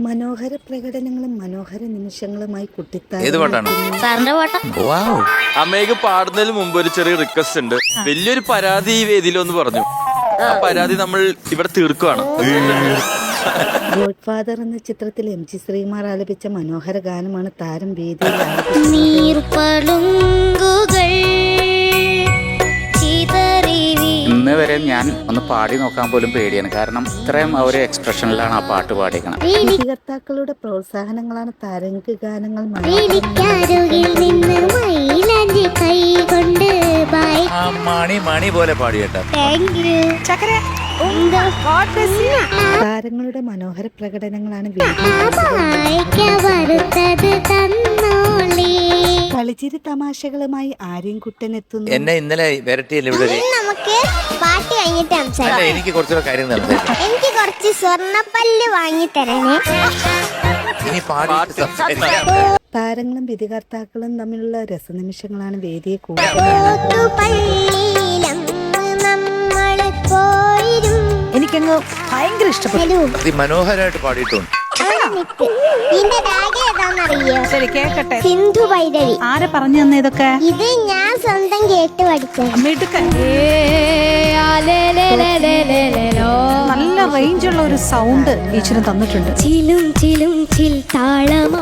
മനോഹര പ്രകടനങ്ങളും മനോഹര നിമിഷങ്ങളുമായി ഏത് പാട്ടാണ്? സാറിന്റെ പാട്ടാ. അമ്മയ്ക്ക് പാടുന്നതിന് മുമ്പ് ഒരു ചെറിയ റിക്വസ്റ്റ് ഉണ്ട്. വലിയൊരു പരാതി ഈ വേദിയിലൊന്ന് പറഞ്ഞു. ആ പരാതി നമ്മൾ ഇവിടെ തീർക്കുകയാണ്. ഗോഡ് ഫാദർ എന്ന ചിത്രത്തിൽ MG ശ്രീകുമാർ ആലപിച്ച മനോഹര ഗാനമാണ് താരം വേദിയിൽ ഇന്ന് വരെ ഞാൻ ഒന്ന് പാടി നോക്കാൻ പോലും പേടിയാണ്. കാരണം ഇത്രയും ആ ഒരു എക്സ്പ്രഷനിലാണ് ആ പാട്ട് പാടിക്കണം. വിധികർത്താക്കളുടെ പ്രോത്സാഹനങ്ങളാണ് താരങ്ങൾക്ക് ഗാനങ്ങൾ മണി പോലെ പാടിയേട്ടാ. താരങ്ങളുടെ മനോഹര പ്രകടനങ്ങളാണ് കളിച്ചിരി തമാശകളുമായി ആര്യൻ കുട്ടൻ എത്തുന്നു. എന്നെ ഇന്നലെ വരട്ടിയല്ലേ ഇവിടെ. നമുക്ക് പാട്ട് കഴിഞ്ഞിട്ട് എനിക്ക് കുറച്ചുകൂടെ കാര്യം നടത്തില്ല. എനിക്ക് കുറച്ച് സ്വർണ്ണപ്പല്ല് വാങ്ങി തരണേ. ഇനി പാടി സംസാരിക്കാം. താരങ്ങളും വിധികർത്താക്കളും തമ്മിലുള്ള രസനിമിഷങ്ങളാണ് വേദിയെ എനിക്കങ്ങ് ഭയങ്കര ഇഷ്ടപ്പെട്ടു. മനോഹരമായിട്ട് പാടിയിട്ടുണ്ട്. ശരി, കേക്കട്ടെ. സിന്ധു ഭൈരവി. ആരെ പറഞ്ഞു തന്നെ ഇതൊക്കെ? ഇത് ഞാൻ സ്വന്തം കേട്ട് പഠിച്ചത്. മിടുക്കൻ. നല്ല റേഞ്ചുള്ള ഒരു സൗണ്ട് ഈശ്വരൻ തന്നിട്ടുണ്ട്. ചിലും ചിലും ചിൽ താളമോ